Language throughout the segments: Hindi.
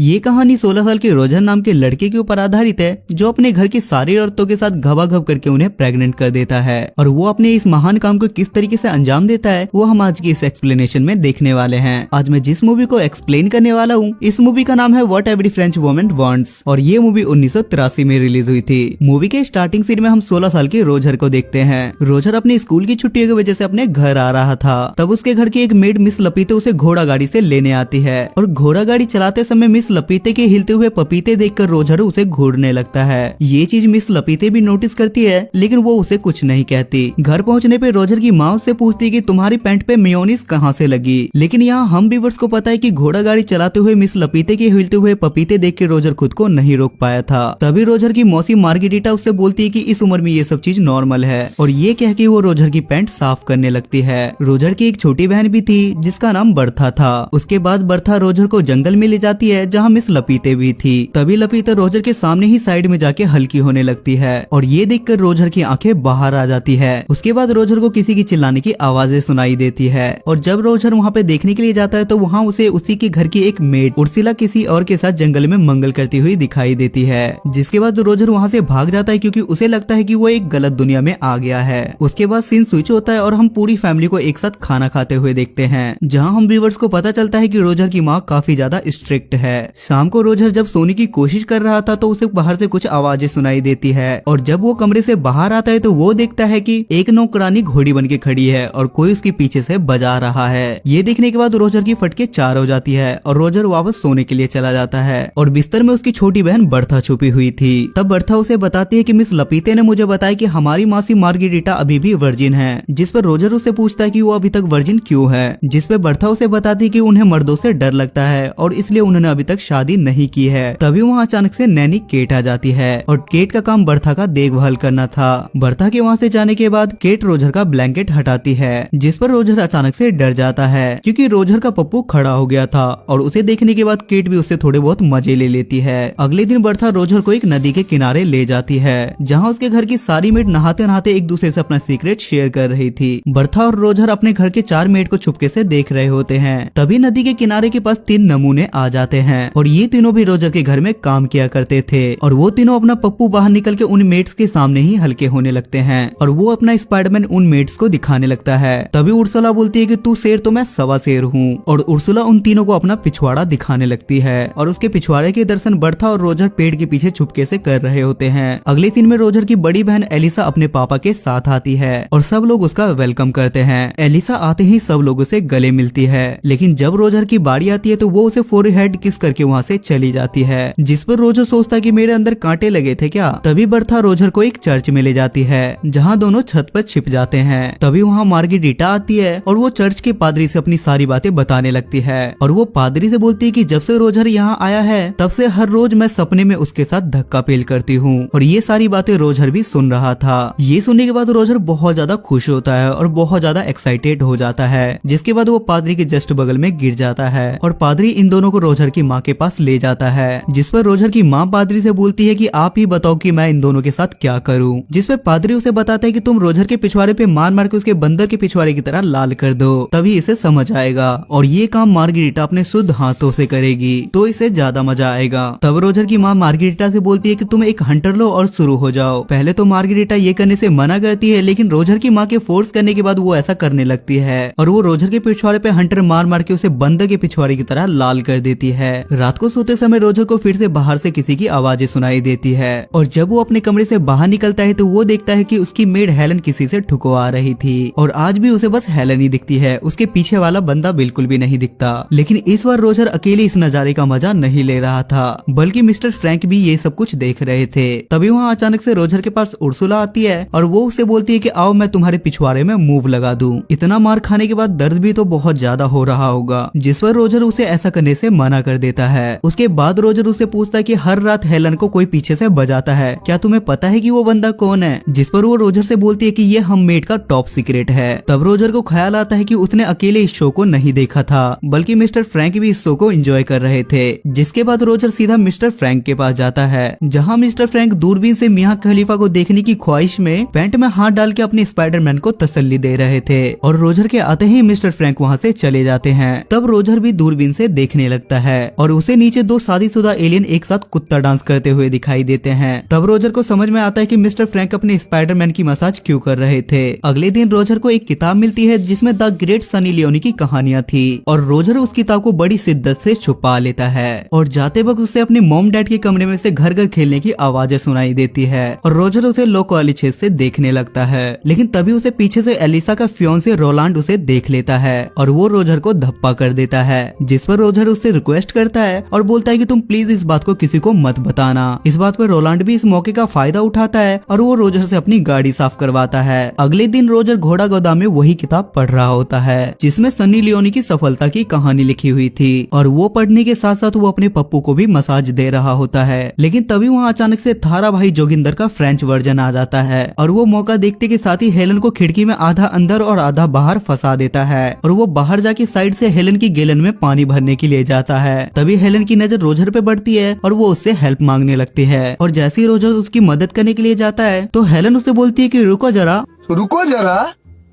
ये कहानी 16 साल के रोजर नाम के लड़के के ऊपर आधारित है जो अपने घर की सारी औरतों के साथ घबाघब करके उन्हें प्रेग्नेंट कर देता है और वो अपने इस महान काम को किस तरीके से अंजाम देता है वो हम आज की इस एक्सप्लेनेशन में देखने वाले हैं। आज मैं जिस मूवी को एक्सप्लेन करने वाला हूँ इस मूवी का नाम है what every French woman wants और ये मूवी 1983 में रिलीज हुई थी। मूवी के स्टार्टिंग सीन में हम 16 साल के रोजर को देखते हैं। रोजर अपनी स्कूल की छुट्टियों की वजह से अपने घर आ रहा था। तब उसके घर की एक मेड मिस लपीते उसे घोड़ा गाड़ी से लेने आती है और घोड़ा गाड़ी चलाते समय मिस लपीते के हिलते हुए पपीते देखकर रोजर उसे घूरने लगता है। ये चीज मिस लपीते भी नोटिस करती है लेकिन वो उसे कुछ नहीं कहती। घर पहुंचने पे रोजर की माँ उससे पूछती है कि तुम्हारी पैंट पे मेयोनीज कहाँ से लगी। लेकिन यहाँ हम व्यूअर्स को पता है कि घोड़ा गाड़ी चलाते हुए मिस लपीते के हिलते हुए पपीते देख के रोजर खुद को नहीं रोक पाया था। तभी रोजर की मौसी मार्गेरिटा उससे बोलती है कि इस उम्र में ये सब चीज नॉर्मल है और ये कह के वो रोजर की पैंट साफ करने लगती है। रोजर की एक छोटी बहन भी थी जिसका नाम बर्था था। उसके बाद बर्था रोजर को जंगल में ले जाती है जहाँ मिस लपीते भी थी। तभी लपीते रोजर के सामने ही साइड में जाके हल्की होने लगती है और ये देखकर रोजर की आंखें बाहर आ जाती है। उसके बाद रोजर को किसी की चिल्लाने की आवाजें सुनाई देती है और जब रोजर वहाँ पे देखने के लिए जाता है तो वहाँ उसे उसी के घर की एक मेड उर्सिला किसी और के साथ जंगल में मंगल करती हुई दिखाई देती है। जिसके बाद रोजर वहाँ से भाग जाता है क्योंकि उसे लगता है कि वो एक गलत दुनिया में आ गया है। उसके बाद सीन स्विच होता है और हम पूरी फैमिली को एक साथ खाना खाते हुए देखते हैं जहाँ हम व्यूअर्स को पता चलता है कि रोजर की माँ काफी ज्यादा स्ट्रिक्ट है। शाम को रोजर जब सोने की कोशिश कर रहा था तो उसे बाहर से कुछ आवाजें सुनाई देती है और जब वो कमरे से बाहर आता है तो वो देखता है कि एक नौकरानी घोड़ी बन के खड़ी है और कोई उसके पीछे से बजा रहा है। ये देखने के बाद रोजर की फटके चार हो जाती है और रोजर वापस सोने के लिए चला जाता है और बिस्तर में उसकी छोटी बहन बर्था छुपी हुई थी। तब बर्था उसे बताती है कि मिस लपीते ने मुझे बताया कि हमारी मासी मार्गेरिटा अभी भी वर्जिन है। जिस पर रोजर उससे पूछता है कि वो अभी तक वर्जिन क्यों है। जिस पे बर्था उसे बताती है कि उन्हें मर्दों से डर लगता है और इसलिए उन्होंने अभी तक शादी नहीं की है। तभी वहाँ अचानक से नैनी केट आ जाती है और केट का काम बर्था का देखभाल करना था। बर्था के वहाँ से जाने के बाद केट रोजर का ब्लैंकेट हटाती है जिस पर रोजर अचानक से डर जाता है क्योंकि रोजर का पप्पू खड़ा हो गया था और उसे देखने के बाद केट भी उससे थोड़े बहुत मजे ले लेती है। अगले दिन बर्था रोजर को एक नदी के किनारे ले जाती है जहाँ उसके घर की सारी मेड नहाते नहाते एक दूसरे से अपना सीक्रेट शेयर कर रही थी। बर्था और रोजर अपने घर के 4 मेड को छुपके से देख रहे होते हैं। तभी नदी के किनारे के पास 3 नमूने आ जाते हैं और ये तीनों भी रोजर के घर में काम किया करते थे और वो तीनों अपना पप्पू बाहर निकल के उन मेड्स के सामने ही हल्के होने लगते हैं और वो अपना स्पाइडरमैन उन मेड्स को दिखाने लगता है। तभी उर्सुला बोलती है कि तू शेर तो मैं सवा शेर हूँ और उर्सुला उन तीनों को अपना पिछवाड़ा दिखाने लगती है और उसके पिछवाड़े के दर्शन बर्था और रोजर पेड़ के पीछे छुपके से कर रहे होते हैं। अगले सीन में रोजर की बड़ी बहन एलिसा अपने पापा के साथ आती है और सब लोग उसका वेलकम करते हैं। एलिसा आते ही सब लोगों से गले मिलती है लेकिन जब रोजर की बारी आती है तो वो उसे फोरहेड किस करके वहाँ से चली जाती है जिस पर रोजर सोचता है कि मेरे अंदर कांटे लगे थे क्या। तभी बर्था रोजर को एक चर्च में ले जाती है जहाँ दोनों छत पर छिप जाते हैं। तभी वहाँ मार्गेरिटा आती है और वो चर्च के पादरी से अपनी सारी बातें बताने लगती है और वो पादरी से बोलती है कि जब से रोजर यहाँ आया है तब से हर रोज मैं सपने में उसके साथ धक्का पेल करती हूँ और ये सारी बातें रोजर भी सुन रहा था। ये सुनने के बाद रोजर बहुत ज्यादा खुश होता है और बहुत ज्यादा एक्साइटेड हो जाता है जिसके बाद वो पादरी के जस्ट बगल में गिर जाता है और पादरी इन दोनों को रोजर की माँ के पास ले जाता है जिस पर रोजर की माँ पादरी से बोलती है कि आप ही बताओ कि मैं इन दोनों के साथ क्या करूँ। जिस पर पादरी उसे बताता है कि तुम रोजर के पिछवाड़े पे मार मार के उसके बंदर के पिछवाड़े की तरह लाल कर दो तभी इसे समझ आएगा और ये काम मार्गेरिटा अपने शुद्ध हाथों से करेगी तो इसे ज्यादा मजा आएगा। तब रोजर की माँ मार्गेरिटा से बोलती है कि तुम एक हंटर लो और शुरू हो जाओ। पहले तो मार्गेरिटा ये करने से मना करती है लेकिन रोजर की माँ के फोर्स करने के बाद वो ऐसा करने लगती है और वो रोजर के पिछवाड़े पे हंटर मार मार के उसे बंदर के पिछवाड़े की तरह लाल कर देती है। रात को सोते समय रोजर को फिर से बाहर से किसी की आवाजें सुनाई देती है और जब वो अपने कमरे से बाहर निकलता है तो वो देखता है कि उसकी मेड हेलन किसी से ठुकवा रही थी और आज भी उसे बस हेलन ही दिखती है, उसके पीछे वाला बंदा बिल्कुल भी नहीं दिखता। लेकिन इस बार रोजर अकेले इस नजारे का मजा नहीं ले रहा था बल्कि मिस्टर फ्रैंक भी ये सब कुछ देख रहे थे। तभी वहाँ अचानक से रोजर के पास उर्सुला आती है और वो उसे बोलती है कि आओ मैं तुम्हारे पिछवाड़े में मूव लगा दूं। इतना मार खाने के बाद दर्द भी तो बहुत ज्यादा हो रहा होगा जिस पर रोजर उसे ऐसा करने से मना कर देता है। उसके बाद रोजर उसे पूछता है कि हर रात हेलन को कोई पीछे से बजाता है, क्या तुम्हें पता है कि वो बंदा कौन है। जिस पर वो रोजर से बोलती है कि ये हम मेड का टॉप सीक्रेट है। तब रोजर को ख्याल आता है कि उसने अकेले इस शो को नहीं देखा था बल्कि मिस्टर फ्रैंक भी इस शो को एंजॉय कर रहे थे। जिसके बाद रोजर सीधा मिस्टर फ्रैंक के पास जाता है जहाँ मिस्टर फ्रैंक दूरबीन से मियां खलीफा को देखने की ख्वाहिश में पैंट में हाथ डाल के अपने स्पाइडरमैन को तसल्ली दे रहे थे और रोजर के आते ही मिस्टर फ्रैंक वहाँ से चले जाते हैं। तब रोजर भी दूरबीन से देखने लगता है और और उसे नीचे दो शादीशुदा एलियन एक साथ कुत्ता डांस करते हुए दिखाई देते हैं। तब रोजर को समझ में आता है कि मिस्टर फ्रैंक अपने स्पाइडरमैन की मसाज क्यों कर रहे थे। अगले दिन रोजर को एक किताब मिलती है जिसमें द ग्रेट सनी लियोनी की कहानियां थी और रोजर उस किताब को बड़ी शिद्दत से छुपा लेता है और जाते वक्त उसे अपने मॉम डैड के कमरे में से घर घर खेलने की आवाजें सुनाई देती है और रोजर उसे लोक वाली छेद से देखने लगता है। लेकिन तभी उसे पीछे से एलिसा का फियोंसे रोलांड उसे देख लेता है और वो रोजर को धप्पा कर देता है, जिस पर रोजर उससे रिक्वेस्ट करता है और बोलता है कि तुम प्लीज इस बात को किसी को मत बताना। इस बात पर रोलांड भी इस मौके का फायदा उठाता है और वो रोजर से अपनी गाड़ी साफ करवाता है। अगले दिन रोजर घोड़ा गोदाम में वही किताब पढ़ रहा होता है जिसमें सनी लियोनी की सफलता की कहानी लिखी हुई थी और वो पढ़ने के साथ साथ वो अपने पप्पू को भी मसाज दे रहा होता है। लेकिन तभी वहाँ अचानक से थारा भाई जोगिंदर का फ्रेंच वर्जन आ जाता है और वो मौका देखते के साथ ही हेलन को खिड़की में आधा अंदर और आधा बाहर फंसा देता है और वो बाहर जाके साइड से हेलन की गैलन में पानी भरने के लिए जाता है। तभी हेलन की नजर रोजर पे पड़ती है और वो उससे हेल्प मांगने लगती है और जैसे ही रोजर उसकी मदद करने के लिए जाता है तो हेलन उसे बोलती है कि रुको जरा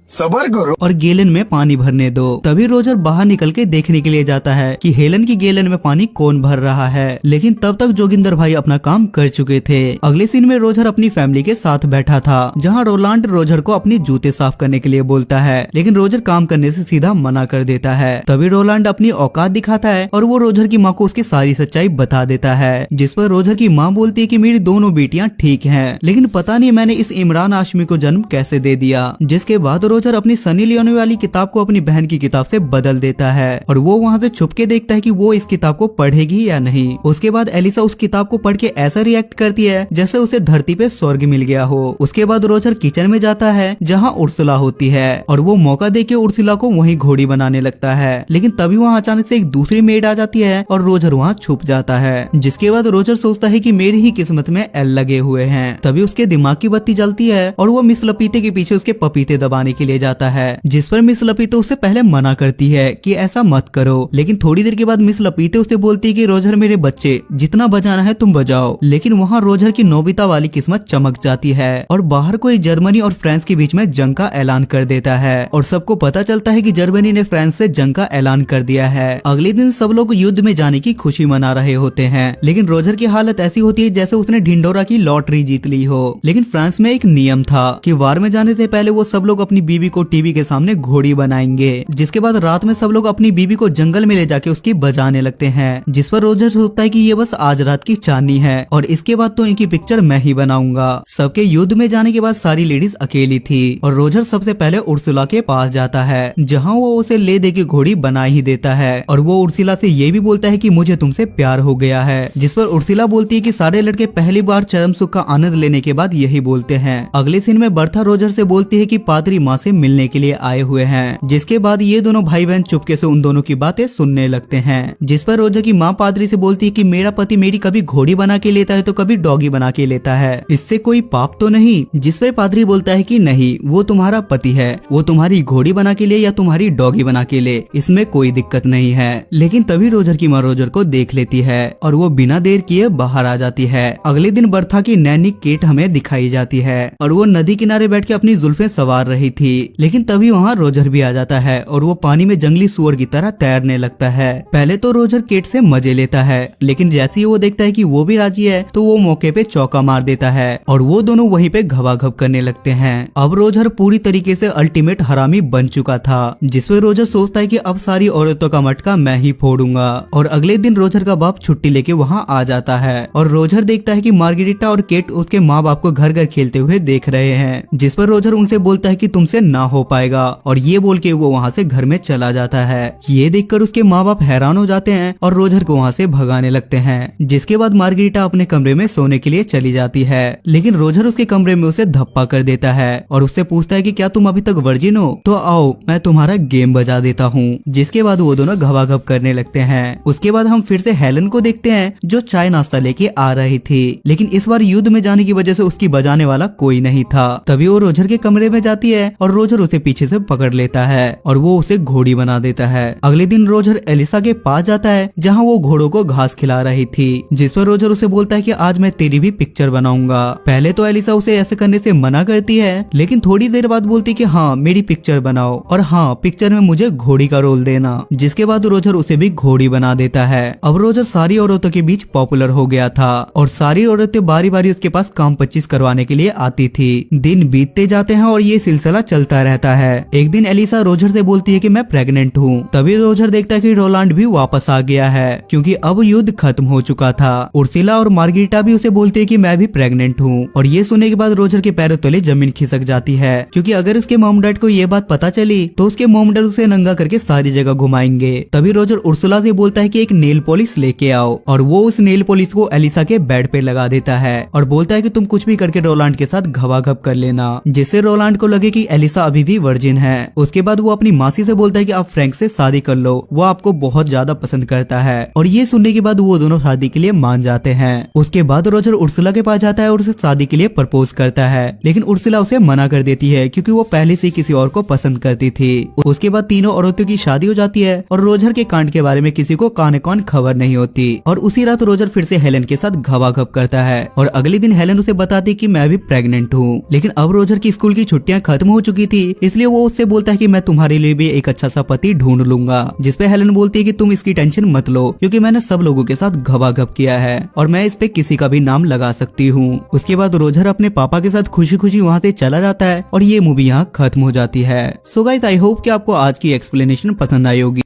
सबर करो और गैलन में पानी भरने दो। तभी रोजर बाहर निकल के देखने के लिए जाता है कि हेलन की गैलन में पानी कौन भर रहा है, लेकिन तब तक जोगिंदर भाई अपना काम कर चुके थे। अगले सीन में रोजर अपनी फैमिली के साथ बैठा था जहां रोलांड रोजर को अपने जूते साफ करने के लिए बोलता है, लेकिन रोजर काम करने से सीधा मना कर देता है। तभी रोलांड अपनी औकात दिखाता है और वो रोजर की माँ को उसकी सारी सच्चाई बता देता है, जिस पर रोजर की माँ बोलती है कि मेरी दोनों बेटियां ठीक हैं, लेकिन पता नहीं मैंने इस इमरान हाशमी को जन्म कैसे दे दिया। जिसके बाद रोजर अपनी सनी लियोनी वाली किताब को अपनी बहन की किताब से बदल देता है और वो वहाँ से छुप के देखता है कि वो इस किताब को पढ़ेगी या नहीं। उसके बाद एलिसा उस किताब को पढ़ के ऐसा रिएक्ट करती है जैसे उसे धरती पे स्वर्ग मिल गया हो। उसके बाद रोजर किचन में जाता है जहाँ उर्सुला होती है और वो मौका देके उर्सुला को वहीं घोड़ी बनाने लगता है, लेकिन तभी वहाँ अचानक से एक दूसरी मेड आ जाती है और रोजर वहाँ छुप जाता है। जिसके बाद रोजर सोचता है कि मेरी ही किस्मत में एल लगे हुए हैं। तभी उसके दिमाग की बत्ती जलती है और वो मिस लपीते के पीछे उसके पपीते दबाने के लिए जाता है, जिस पर मिस लपीते उससे पहले मना करती है कि ऐसा मत करो। लेकिन थोड़ी देर के बाद मिस लपीते उससे बोलती है कि रोजर मेरे बच्चे जितना बजाना है तुम बजाओ। लेकिन वहाँ रोजर की नोबिता वाली किस्मत चमक जाती है और बाहर कोई जर्मनी और फ्रांस के बीच में जंग का ऐलान कर देता है और सबको पता चलता है कि जर्मनी ने फ्रांस से जंग का ऐलान कर दिया है। अगले दिन सब लोग युद्ध में जाने की खुशी मना रहे होते हैं, लेकिन रोजर की हालत ऐसी होती है जैसे उसने ढिंडोरा की लॉटरी जीत ली हो। लेकिन फ्रांस में एक नियम था कि वार में जाने से पहले वो सब लोग अपनी बीवी को टीवी के सामने घोड़ी बनाएंगे, जिसके बाद रात में सब लोग अपनी बीवी को जंगल में ले जाके उसकी बजाने लगते हैं, जिस पर रोजर सोचता है कि ये बस आज रात की चांदनी है और इसके बाद तो इनकी पिक्चर मैं ही बनाऊंगा। सबके युद्ध में जाने के बाद सारी लेडीज अकेली थी और रोजर सबसे पहले उर्सुला के पास जाता है जहाँ वो उसे ले दे के घोड़ी बना ही देता है और वो उर्सुला से ये भी बोलता है कि मुझे तुमसे प्यार हो गया है, जिस पर उर्सुला बोलती है कि सारे लड़के पहली बार चरम सुख का आनंद लेने के बाद यही बोलते हैं। अगले सीन में बर्था रोजर से बोलती है कि पादरी माँ से मिलने के लिए आए हुए हैं, जिसके बाद ये दोनों भाई बहन चुपके से उन दोनों की बातें सुनने लगते हैं। जिस पर रोजर की माँ पादरी से बोलती है कि मेरा पति मेरी कभी घोड़ी बना के लेता है तो कभी डॉगी बना के लेता है, इससे कोई पाप तो नहीं। जिस पर पादरी बोलता है कि नहीं, वो तुम्हारा पति है, वो तुम्हारी घोड़ी बना के लिए या तुम्हारी डॉगी बना के ले, इसमें कोई दिक्कत नहीं है। लेकिन तभी रोजर की माँ रोजर को देख लेती है और वो बिना देर किए बाहर आ जाती है। अगले दिन बर्था की नैनी केट हमें दिखाई जाती है और वो नदी किनारे बैठ के अपनी जुल्फें सवार रही थी, लेकिन तभी वहाँ रोजर भी आ जाता है और वो पानी में जंगली सुअर की तरह तैरने लगता है। पहले तो रोजर केट से मजे लेता है, लेकिन जैसे ही वो देखता है कि वो भी राजी है तो वो मौके पे चौका मार देता है और वो दोनों वहीं पे घबाघब करने लगते हैं। अब रोजर पूरी तरीके से अल्टीमेट हरामी बन चुका था, जिसपे रोजर सोचता है कि अब सारी औरतों का मटका मैं ही फोड़ूंगा। और अगले दिन रोजर का बाप छुट्टी लेके वहाँ आ जाता है और रोजर देखता है कि मार्गेरिटा और केट उसके माँ बाप को घर घर खेलते हुए देख रहे हैं, जिस पर रोजर उनसे बोलता है कि तुमसे ना हो पाएगा और ये बोल के वो वहाँ से घर में चला जाता है। ये देखकर उसके माँ बाप हैरान हो जाते हैं और रोजर को वहाँ से भगाने लगते हैं। जिसके बाद मार्गेरिटा अपने कमरे में सोने के लिए चली जाती है, लेकिन रोजर उसके कमरे में उसे धप्पा कर देता है और उससे पूछता है कि क्या तुम अभी तक वर्जिन हो, तो आओ मैं तुम्हारा गेम बजा देता हूँ। जिसके बाद वो दोनों घबाघब करने लगते हैं। उसके बाद हम फिर से हेलन को देखते हैं जो चाय नाश्ता लेके आ रही थी, लेकिन इस बार युद्ध में जाने की वजह से उसकी बजाने वाला कोई नहीं था। तभी वो रोजर के कमरे में जाती है और और रोजर उसे पीछे से पकड़ लेता है और वो उसे घोड़ी बना देता है। अगले दिन रोजर एलिसा के पास जाता है जहाँ वो घोड़ों को घास खिला रही थी, जिस पर रोजर उसे बोलता है कि आज मैं तेरी भी पिक्चर बनाऊंगा। पहले तो एलिसा उसे ऐसे करने से मना करती है, लेकिन थोड़ी देर बाद बोलती कि हाँ मेरी पिक्चर बनाओ और हाँ पिक्चर में मुझे घोड़ी का रोल देना। जिसके बाद रोजर उसे भी घोड़ी बना देता है। अब रोजर सारी औरतों के बीच पॉपुलर हो गया था और सारी औरतें बारी बारी उसके पास काम 25 करवाने के लिए आती थी। दिन बीतते जाते हैं और ये सिलसिला चलता रहता है। एक दिन एलिसा रोजर से बोलती है कि मैं प्रेग्नेंट हूँ। तभी रोजर देखता है कि रोलांड भी वापस आ गया है क्योंकि अब युद्ध खत्म हो चुका था। उर्सिला और मार्गरीटा भी उसे बोलती है कि मैं भी प्रेग्नेंट हूँ और ये सुनने के बाद रोजर के पैरों तले जमीन खिसक जाती है क्योंकि अगर उसके मॉम डैड को ये बात पता चली तो उसके मॉम डैड उसे नंगा करके सारी जगह घुमाएंगे। तभी रोजर उर्सुला से बोलता है कि एक नेल पॉलिश लेके आओ और वो उस नेल पॉलिश को एलिसा के बेड पे लगा देता है और बोलता है कि तुम कुछ भी करके रोलांड के साथ घबाघब कर लेना, जिससे रोलांड को लगे कि एलिसा अभी भी वर्जिन है। उसके बाद वो अपनी मासी से बोलता है कि आप फ्रैंक से शादी कर लो, वो आपको बहुत ज्यादा पसंद करता है और ये सुनने के बाद वो दोनों शादी के लिए मान जाते हैं। उसके बाद रोजर उर्सुला के पास जाता है और उसे शादी के लिए प्रपोज करता है, लेकिन उर्सुला उसे मना कर देती है क्योंकि वो पहले से किसी और को पसंद करती थी। उसके बाद तीनों औरतों की शादी हो जाती है और रोजर के कांड के बारे में किसी को काने कौन खबर नहीं होती और उसी रात रोजर फिर से हेलन के साथ घबाघब करता है और अगले दिन हेलन उसे बताती कि मैं भी प्रेग्नेंट हूँ। लेकिन अब रोजर की स्कूल की छुट्टियां खत्म हो चुकी थी, इसलिए वो उससे बोलता है कि मैं तुम्हारे लिए भी एक अच्छा सा पति ढूंढ लूंगा, जिसपे हेलन बोलती है कि तुम इसकी टेंशन मत लो क्योंकि मैंने सब लोगों के साथ घबाघब किया है और मैं इस पे किसी का भी नाम लगा सकती हूँ। उसके बाद रोजर अपने पापा के साथ खुशी खुशी वहाँ से चला जाता है और ये मूवी यहाँ खत्म हो जाती है। सो गाइस आई होप कि आपको आज की एक्सप्लेनेशन पसंद आई होगी।